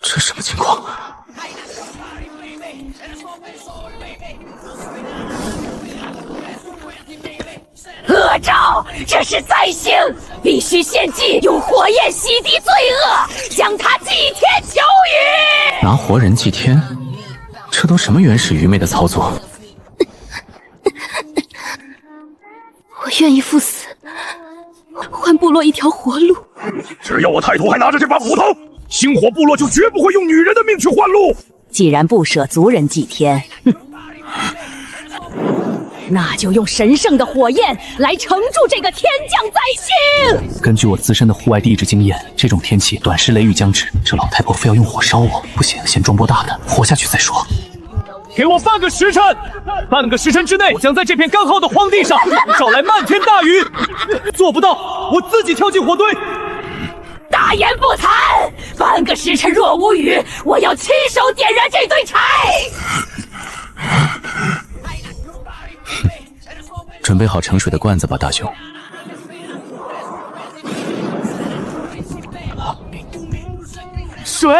这什么情况？恶兆，这是灾星，必须献祭，用火焰洗涤罪恶，将他祭天求雨。拿活人祭天，这都什么原始愚昧的操作？我愿意赴死，还部落一条活路。只要我太徒还拿着这把斧头，星火部落就绝不会用女人的命去换路。既然不舍族人祭天，那就用神圣的火焰来撑住这个天降灾星。根据我自身的户外地质经验，这种天气短时雷雨将至，这老太婆非要用火烧我，不行，先装波大的，活下去再说。给我半个时辰，半个时辰之内，我将在这片干旱的荒地上找来漫天大雨。做不到，我自己跳进火堆。大言不惭！半个时辰若无雨，我要亲手点燃这堆柴。准备好盛水的罐子吧，大兄。水，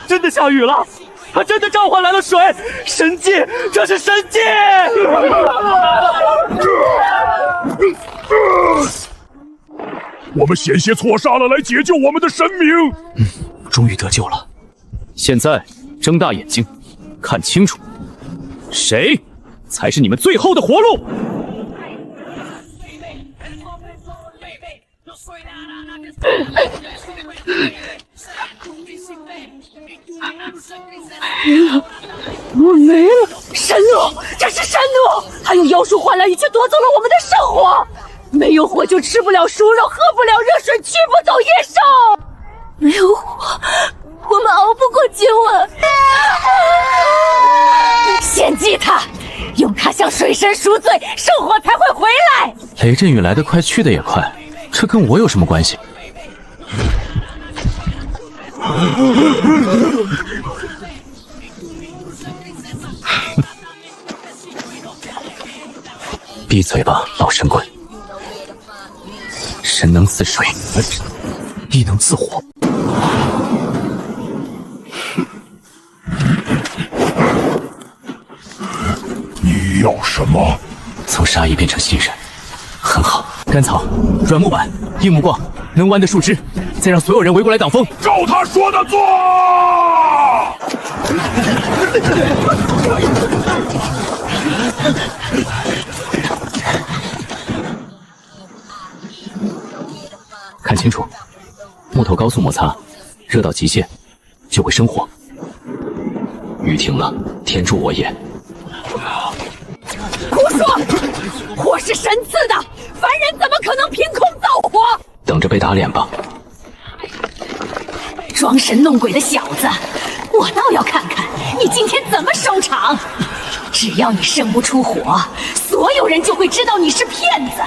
真的下雨了，他真的召唤来了水，神迹，这是神迹！我们险些错杀了来解救我们的神明。终于得救了。现在睁大眼睛，看清楚，谁才是你们最后的活路？我没了！神怒，这是神怒！还有妖术换来，已经夺走了我们的生活。没有火就吃不了熟肉，喝不了热水，驱不走野兽。没有火，我们熬不过今晚。献祭他，用他向水神赎罪，圣火才会回来。雷阵雨来得快，去得也快，这跟我有什么关系？闭嘴吧，老神棍！神能赐水，亦能赐火。你要什么？从杀意变成信任，很好。干草、软木板、硬木棍、能弯的树枝，再让所有人围过来挡风。照他说的做。看清楚，木头高速摩擦，热到极限就会生火。雨停了，天助我也！胡说！火是神赐的，凡人怎么可能凭空造火？等着被打脸吧！装神弄鬼的小子，我倒要看看你今天怎么收场！只要你生不出火，所有人就会知道你是骗子。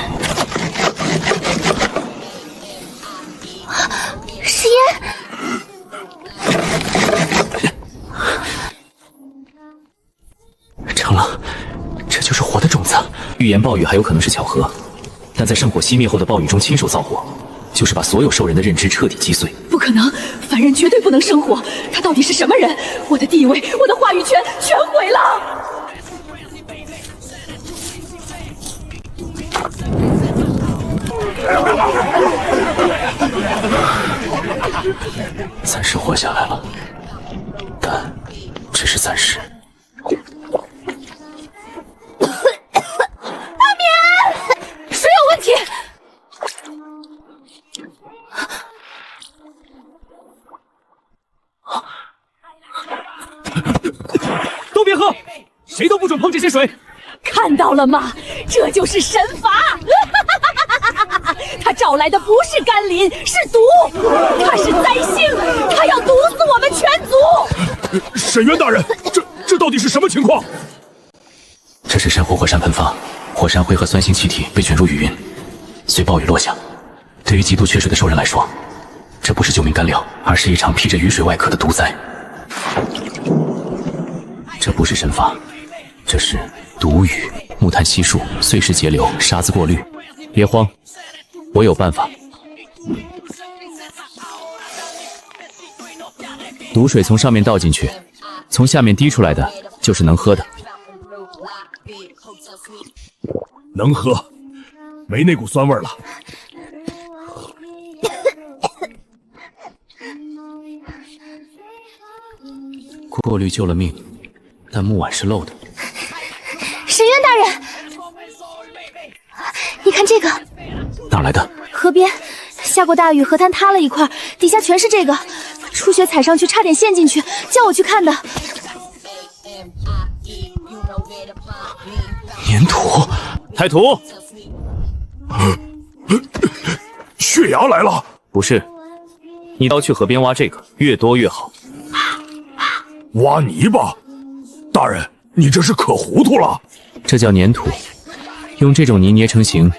食烟，成了，这就是火的种子。预言暴雨还有可能是巧合，但在圣火熄灭后的暴雨中亲手造火，就是把所有兽人的认知彻底击碎。不可能，凡人绝对不能生火。他到底是什么人？我的地位，我的话语权全毁了。暂时活下来了，但只是暂时。阿冕，水有问题。都别喝，谁都不准碰这些水。看到了吗？这就是神罚！他找来的不是甘霖，是毒。他是灾星，他要毒死我们全族。沈渊大人，这到底是什么情况？这是山火火山喷发，火山灰和酸性气体被卷入雨云，随暴雨落下。对于极度缺水的兽人来说，这不是救命干粮，而是一场披着雨水外壳的毒灾。这不是神法，这是毒雨、木炭悉数、碎石节流、沙子过滤。别慌，我有办法。毒水从上面倒进去，从下面滴出来的就是能喝的。能喝，没那股酸味了。过滤救了命，但木碗是漏的。沈渊大人，你看这个，哪来的？河边下过大雨，河滩塌了一块，底下全是这个。初雪踩上去，差点陷进去，叫我去看的。粘土，太土，血牙来了！不是，你倒去河边挖这个，越多越好。挖泥巴，大人，你这是可糊涂了。这叫粘土，用这种泥捏成形，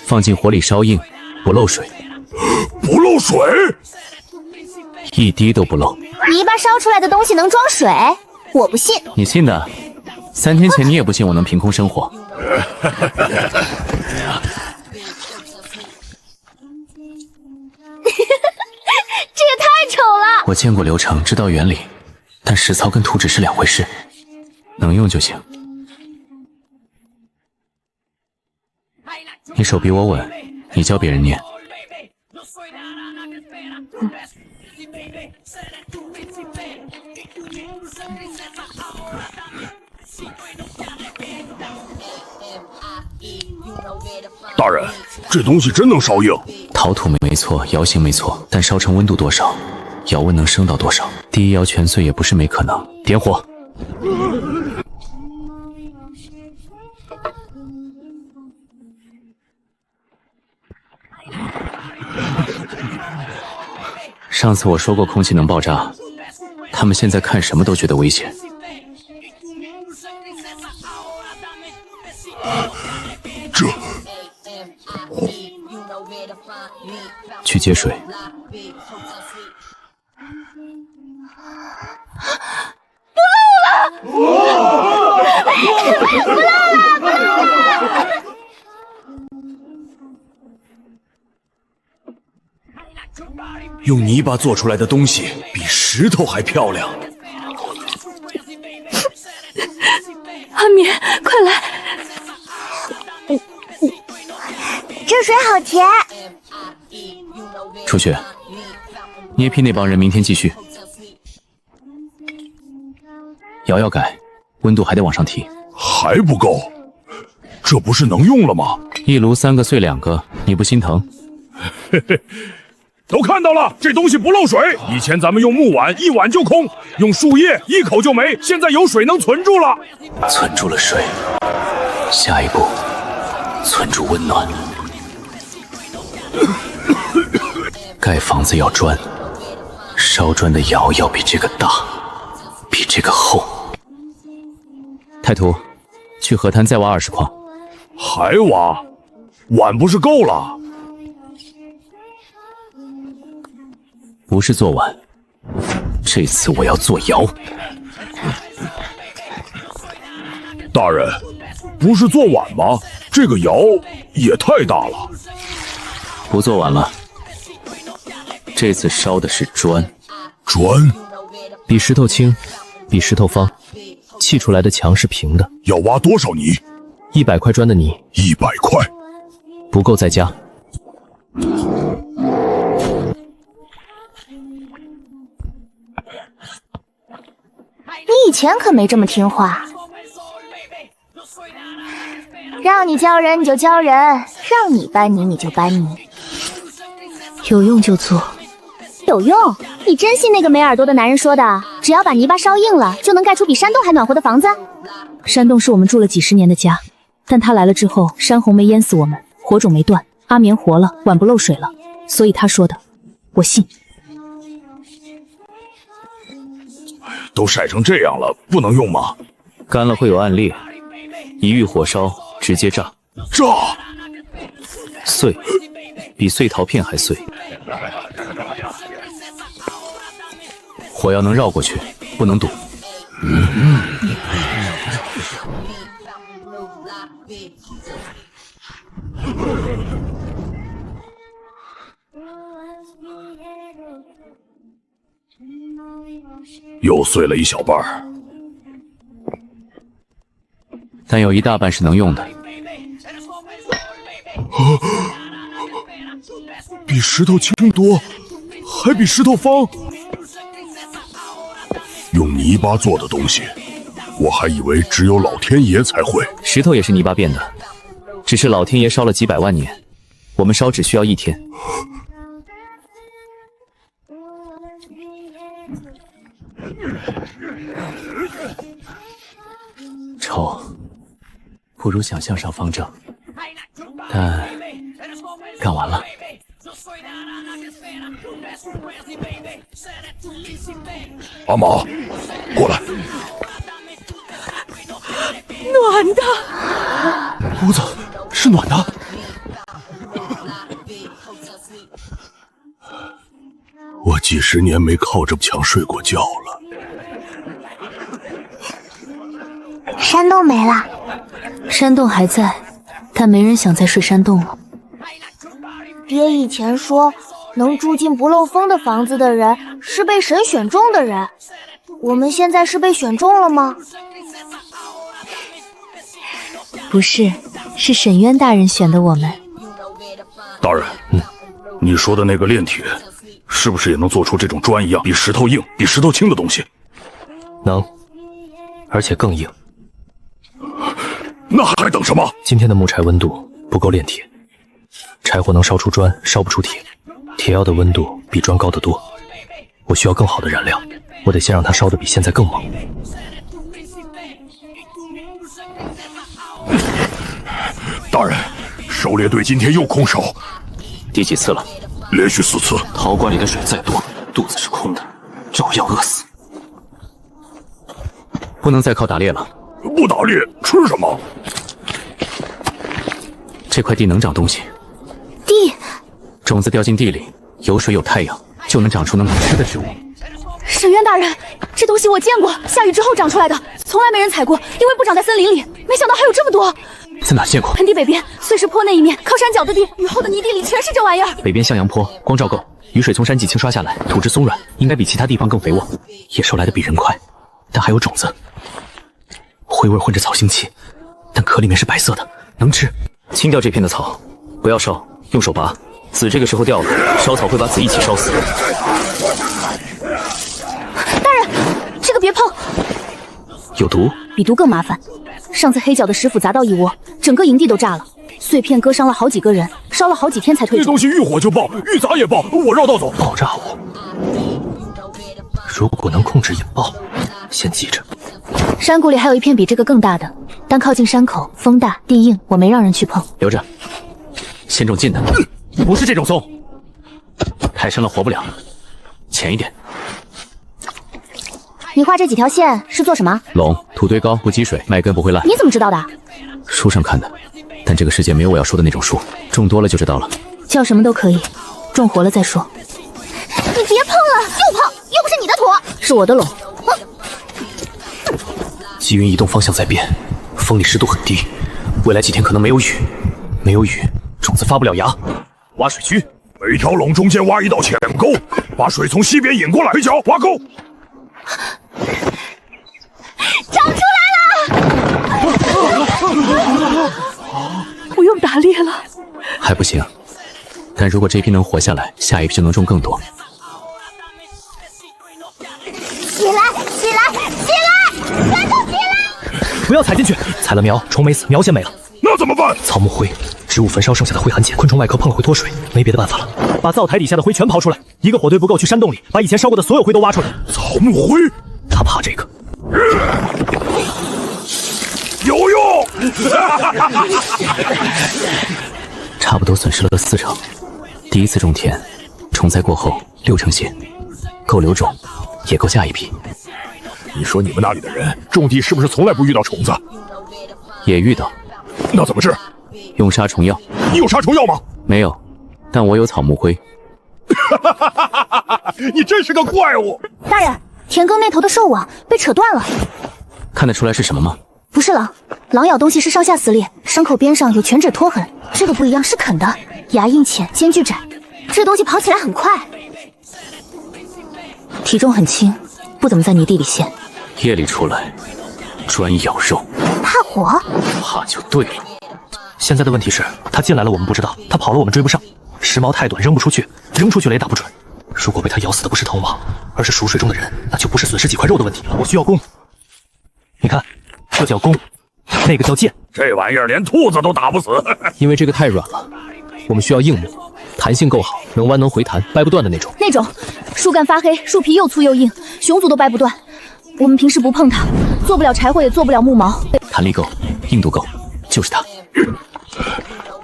放进火里烧硬，不漏水。不漏水？一滴都不漏。泥巴烧出来的东西能装水？我不信。你信的？3天前你也不信我能凭空生火。这也太丑了。我见过流程，知道原理，但实操跟图纸是2回事，能用就行。你手比我稳，你教别人念。大人，这东西真能烧硬？陶土没错，窑型没错，但烧成温度多少，窑温能升到多少？第一窑全碎也不是没可能。点火。上次我说过空气能爆炸，他们现在看什么都觉得危险。去接水。不漏了！用泥巴做出来的东西比石头还漂亮。阿棉，快来！这水好甜。出去，捏坯那帮人明天继续。窑要改，温度还得往上提。还不够？这不是能用了吗？一炉3个碎2个，你不心疼？嘿嘿，都看到了，这东西不漏水。以前咱们用木碗1碗就空，用树叶1口就没，现在有水能存住了。存住了水，下一步存住温暖。盖房子要砖，烧砖的窑要比这个大，比这个厚。太徒，去河滩再挖20筐。还挖？碗不是够了？不是做碗，这次我要做窑。大人，不是做碗吗？这个窑也太大了。不做碗了，这次烧的是砖。砖？比石头轻，比石头方，砌出来的墙是平的。要挖多少泥？100块砖的泥。100块？不够再加。你以前可没这么听话，让你教人你就教人，让你搬泥你就搬泥，有用就做。有用？你真信那个没耳朵的男人说的，只要把泥巴烧硬了，就能盖出比山洞还暖和的房子？山洞是我们住了几10年的家，但他来了之后，山洪没淹死我们，火种没断，阿棉活了，碗不漏水了，所以他说的，我信。都晒成这样了，不能用吗？干了会有暗裂，一遇火烧直接炸。炸？碎，比碎陶片还碎。火要能绕过去，不能堵。又碎了一小半儿，但有一大半是能用的。比石头轻多，还比石头方。用泥巴做的东西，我还以为只有老天爷才会。石头也是泥巴变的，只是老天爷烧了几百万年，我们烧只需要1天。丑，不如想象上方正，但干完了。阿玛，过来。暖的，屋子是暖的。我几十年没靠着墙睡过觉了。山洞没了，山洞还在，但没人想再睡山洞了。爹以前说，能住进不漏风的房子的人是被神选中的人。我们现在是被选中了吗？不是，是沈渊大人选的我们。大人，你说的那个炼铁，是不是也能做出这种砖一样比石头硬、比石头轻的东西？能，而且更硬。那还等什么？今天的木柴温度不够炼铁，柴火能烧出砖，烧不出铁。铁窑的温度比砖高得多，我需要更好的燃料，我得先让它烧得比现在更猛。大人，狩猎队今天又空手，第几次了？连续4次。陶罐里的水再多，肚子是空的，照样饿死。不能再靠打猎了。不打猎吃什么？这块地能长东西。地，种子掉进地里，有水有太阳，就能长出能吃的植物。沈渊大人，这东西我见过，下雨之后长出来的，从来没人采过，因为不长在森林里。没想到还有这么多。在哪见过？盆地北边碎石坡那一面，靠山脚的地，雨后的泥地里全是这玩意儿。北边向阳坡，光照够，雨水从山脊轻刷下来，土质松软，应该比其他地方更肥沃。野兽来的比人快，但还有种子，灰味混着草腥气，但壳里面是白色的，能吃。清掉这片的草，不要烧，用手拔。籽这个时候掉了，烧草会把籽一起烧死。大人，这个别碰，有毒？比毒更麻烦。上次黑角的石斧砸到一窝，整个营地都炸了，碎片割伤了好几个人，烧了好几天才退走。这东西遇火就爆，遇砸也爆，我绕道走。爆炸物，如果能控制引爆，先记着。山谷里还有一片比这个更大的，但靠近山口，风大地硬，我没让人去碰。留着，先种近的，不是这种松，太深了活不了，浅一点。你画这几条线是做什么？垄，土堆高不积水，麦根不会烂。你怎么知道的？书上看的，但这个世界没有我要说的那种树，种多了就知道了。叫什么都可以，种活了再说。你别碰了，又碰，又不是你的土，是我的垄。积云移动方向在变，风里湿度很低，未来几天可能没有雨，没有雨，种子发不了芽。挖水区，每条垄中间挖一道浅沟，把水从西边引过来。黑角挖沟。长出来了！不用打猎了，还不行，但如果这批能活下来，下一批就能种更多。起来，起来，起来！全都起来！不要踩进去，踩了苗，虫没死，苗先没了。那怎么办？草木灰，植物焚烧剩下的灰很碱，昆虫外壳碰了会脱水，没别的办法了。把灶台底下的灰全刨出来，一个火堆不够，去山洞里把以前烧过的所有灰都挖出来。草木灰，他怕这个。有用！差不多损失了40%。第一次种田，虫灾过后6成血，够留种，也够下一批。你说你们那里的人种地是不是从来不遇到虫子？也遇到。那怎么治？用杀虫药。你有杀虫药吗？没有，但我有草木灰。你真是个怪物！大人，田埂那头的兽网被扯断了。看得出来是什么吗？不是狼，狼咬东西是上下撕裂，伤口边上有犬趾拖痕。这个不一样，是啃的，牙印浅，间距窄。这东西跑起来很快，体重很轻，不怎么在泥地里现。夜里出来，专咬肉，怕火？怕就对了。现在的问题是，他进来了我们不知道，他跑了我们追不上，时髦太短，扔不出去，扔出去了也打不准。如果被他咬死的不是藤网，而是熟睡中的人，那就不是损失几块肉的问题了。我需要弓，你看，这叫弓，那个叫箭。这玩意儿连兔子都打不死。因为这个太软了，我们需要硬木，弹性够好，能弯能回弹，掰不断的那种。那种树干发黑，树皮又粗又硬，熊族都掰不断。我们平时不碰它，做不了柴火，也做不了木矛。弹力够，硬度够，就是它。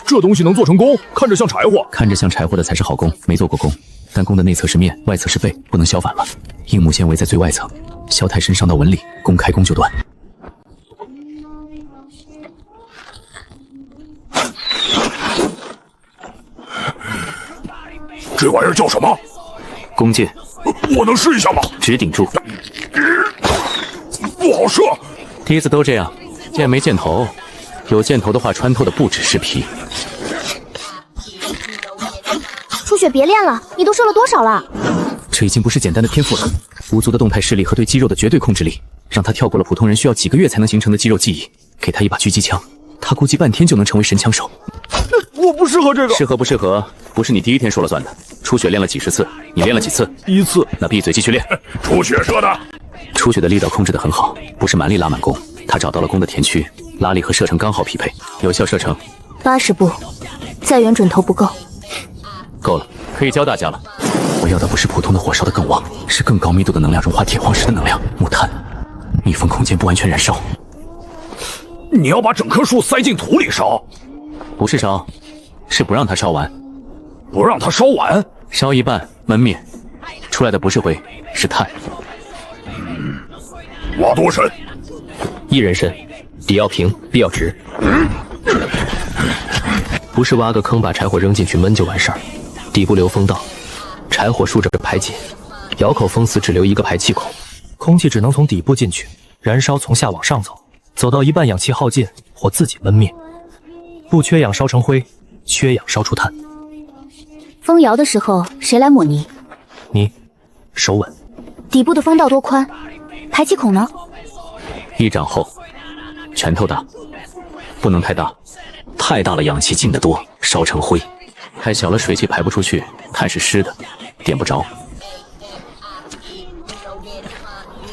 这东西能做成弓，看着像柴火。看着像柴火的才是好弓，没做过弓。但弓的内侧是面，外侧是背，不能削反了。硬木纤维在最外层，削太深伤到纹理，弓开弓就断。这玩意儿叫什么？弓箭。我能试一下吗？直顶住。不好射。梯子都这样，箭没箭头，有箭头的话穿透的不只是皮。初雪别练了，你都射了多少了？这已经不是简单的天赋了，无足的动态视力和对肌肉的绝对控制力，让他跳过了普通人需要几个月才能形成的肌肉记忆。给他一把狙击枪，他估计半天就能成为神枪手。我不适合这个。适合不适合，不是你第一天说了算的。初雪练了几十次，你练了几次？1次。那闭嘴继续练。初雪射的。初雪的力道控制得很好，不是满力拉满弓，他找到了弓的田区，拉力和射程刚好匹配，有效射程80步，再远准头不够。够了，可以教大家了。我要的不是普通的火烧得更旺，是更高密度的能量融化铁矿石的能量。木炭，密封空间不完全燃烧。你要把整棵树塞进土里烧？不是烧，是不让它烧完。不让它烧完？烧一半焖灭，出来的不是灰，是碳。挖多深？1人深，底要平，壁要直。不是挖个坑把柴火扔进去焖就完事儿，底部留风道，柴火竖着排解，窑口封死只留一个排气孔，空气只能从底部进去，燃烧从下往上走，走到一半氧气耗尽，火自己焖灭。不缺氧烧成灰，缺氧烧出碳。封窑的时候谁来抹泥？你，手稳。底部的风道多宽？排气孔呢？1掌厚，拳头大，不能太大，太大了氧气进得多，烧成灰；太小了水气排不出去，碳是湿的，点不着。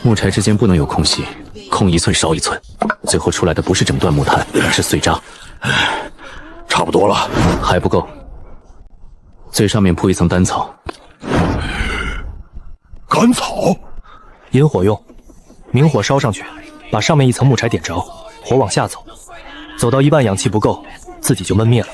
木柴之间不能有空隙，空1寸烧1寸，最后出来的不是整段木炭，而是碎渣。差不多了，还不够，最上面铺一层干草。干草？引火用，明火烧上去，把上面一层木柴点着，火往下走，走到一半氧气不够，自己就焖灭了。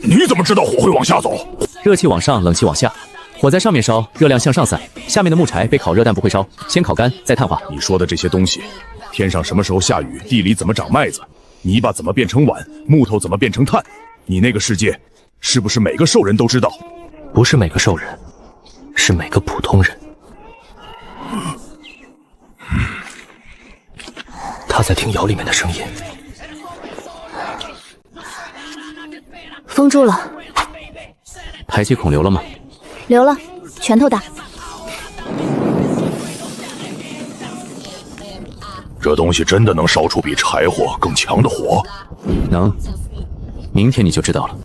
你怎么知道火会往下走？热气往上，冷气往下，火在上面烧，热量向上散，下面的木柴被烤热但不会烧，先烤干再碳化。你说的这些东西，天上什么时候下雨，地里怎么长麦子，泥巴怎么变成碗，木头怎么变成炭，你那个世界是不是每个兽人都知道？不是每个兽人，是每个普通人。他在听窑里面的声音。封住了。排气孔留了吗？留了，拳头大。这东西真的能烧出比柴火更强的火？能，明天你就知道了。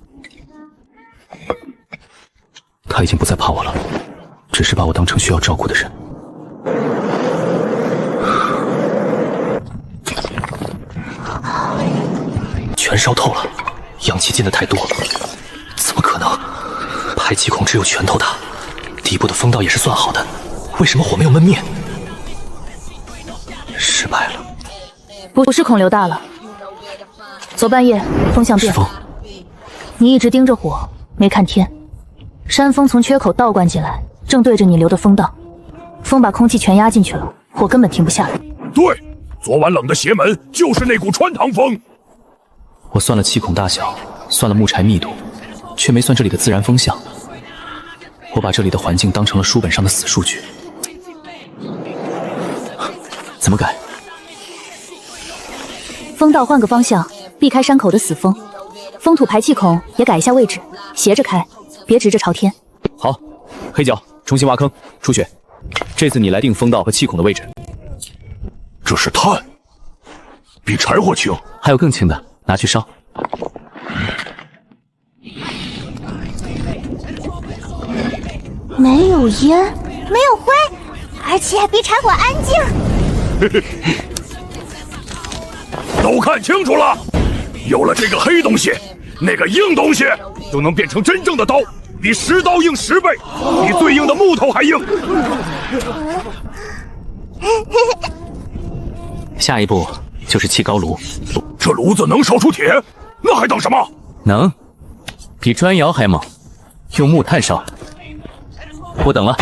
他已经不再怕我了，只是把我当成需要照顾的人。全烧透了，氧气进的太多了，怎么可能？排气孔只有拳头大，底部的风道也是算好的，为什么火没有焖灭？失败了。不是孔留大了，昨半夜风向变了，你一直盯着火，没看天，山风从缺口倒灌进来，正对着你留的风道，风把空气全压进去了，火根本停不下来。对，昨晚冷的邪门就是那股穿堂风。我算了气孔大小，算了木柴密度，却没算这里的自然风向。我把这里的环境当成了书本上的死数据。怎么改？风道换个方向，避开山口的死风。风土排气孔也改一下位置，斜着开，别直着朝天。好，黑角重新挖坑，初雪，这次你来定风道和气孔的位置。这是碳，比柴火轻。还有更轻的，拿去烧。没有烟，没有灰，而且比柴火安静。都看清楚了，有了这个黑东西，那个硬东西就能变成真正的刀，比石刀硬10倍，比最硬的木头还硬。下一步就是砌高炉。这炉子能烧出铁，那还等什么？能，比砖窑还猛，用木炭烧。不等了。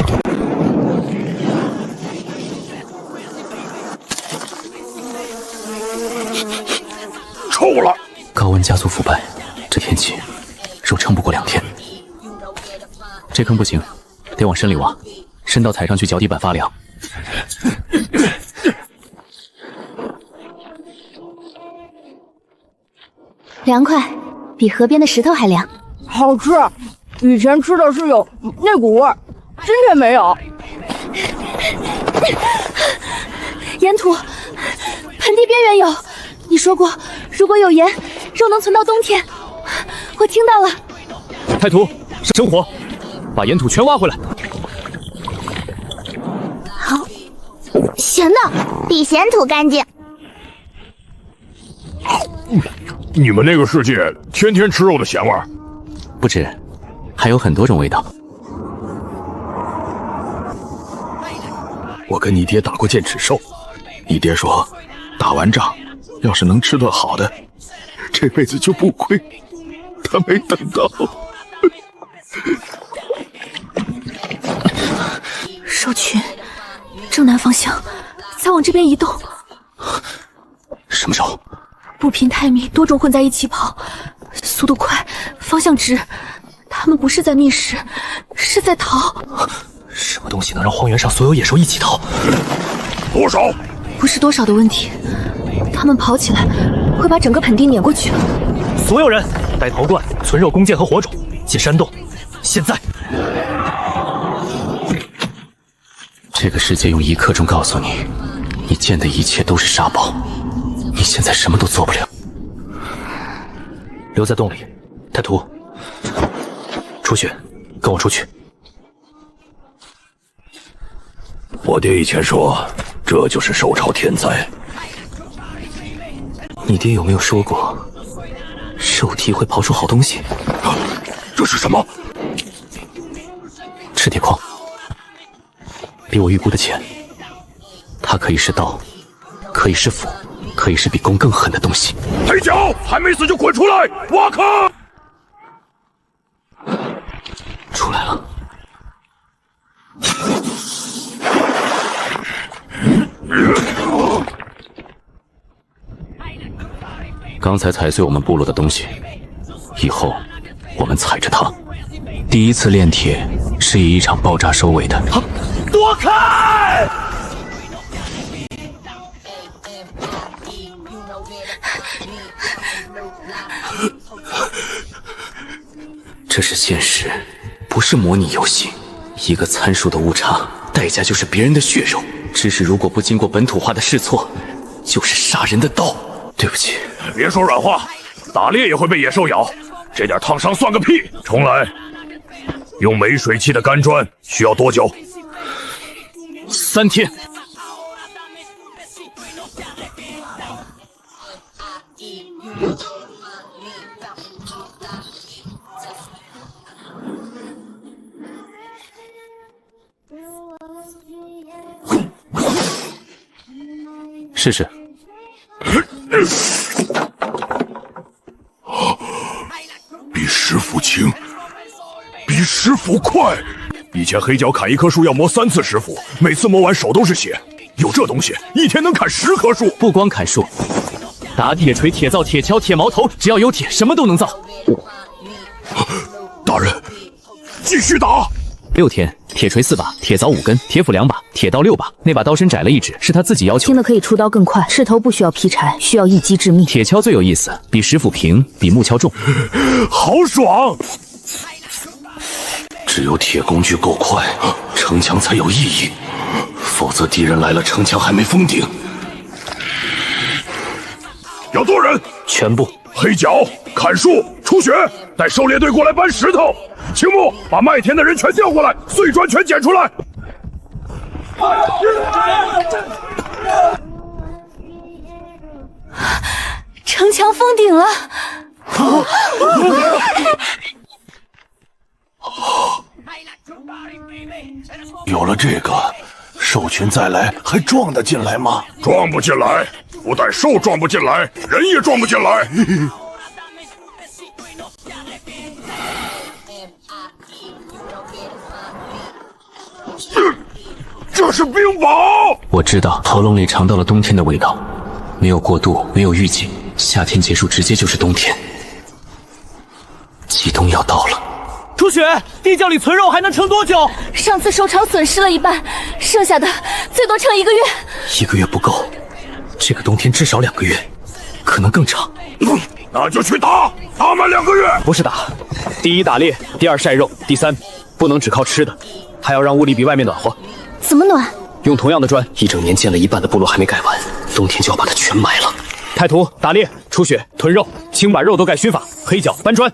臭了！高温加速腐败，这天气肉撑不过2天。这坑不行，得往深里挖，深到踩上去脚底板发凉。凉快，比河边的石头还凉。好吃，以前吃的是有那股味儿，今天没有。盐土，盆地边缘有。你说过，如果有盐，肉能存到冬天。我听到了。太图，生火，把盐土全挖回来。好，咸的比咸土干净。你们那个世界天天吃肉的咸味儿？不止，还有很多种味道。我跟你爹打过剑齿兽，你爹说，打完仗要是能吃顿好的，这辈子就不亏。他没等到。兽群，正南方向，再往这边移动。什么兽？不平太密，多种混在一起跑，速度快，方向直。他们不是在觅食，是在逃。什么东西能让荒原上所有野兽一起逃？多少？不是多少的问题，他们跑起来会把整个盆地碾过去。所有人带陶罐、存肉弓箭和火种，进山洞。现在！这个世界用1刻钟告诉你，你见的一切都是沙包，你现在什么都做不了。留在洞里，太图，初雪，跟我出去。我爹以前说，这就是兽潮天灾。你爹有没有说过，兽体会刨出好东西？这是什么？赤铁矿，比我预估的浅。它可以是刀，可以是斧，可以是比弓更狠的东西。黑角还没死就滚出来，挖坑！出来了。刚才踩碎我们部落的东西，以后我们踩着它。第一次炼铁是以一场爆炸收尾的。躲开！这是现实，不是模拟游戏。一个参数的误差，代价就是别人的血肉。知识如果不经过本土化的试错，就是杀人的刀。对不起。别说软话，打猎也会被野兽咬，这点烫伤算个屁！重来。用没水汽的干砖需要多久？3天。试试。比石斧轻，比石斧快。以前黑角砍一棵树要磨3次石斧，每次磨完手都是血。有这东西，一天能砍10棵树。不光砍树，打铁锤、铁灶、铁锹、铁矛头，只要有铁，什么都能造。大人，继续打。 6天铁锤4把，铁凿5根，铁斧2把，铁刀6把。那把刀身窄了1指，是他自己要求。轻的可以出刀更快，斥头不需要劈柴，需要一击致命。铁锹最有意思，比石斧平，比木锹重。好爽！只有铁工具够快，城墙才有意义，否则敌人来了，城墙还没封顶。要多人，全部。黑脚、砍树、出血，带狩猎队过来搬石头。青木，把麦田的人全调过来，碎砖全捡出来。城墙封顶了。有了这个，兽群再来还撞得进来吗？撞不进来，不但兽撞不进来，人也撞不进来。这是冰雹！我知道，喉咙里尝到了冬天的味道，没有过渡，没有预警，夏天结束直接就是冬天，季冬要到了。初雪，地窖里存肉还能撑多久？上次收场损失了一半，剩下的最多撑1个月。1个月不够，这个冬天至少2个月，可能更长。那就去打，打满2个月。不是打，第一打猎，第二晒肉，第三不能只靠吃的，还要让屋里比外面暖和。怎么暖？用同样的砖，一整年建了一半的部落还没盖完，冬天就要把它全埋了。太图打猎，初雪囤肉，请把肉都盖熏法，黑脚搬砖。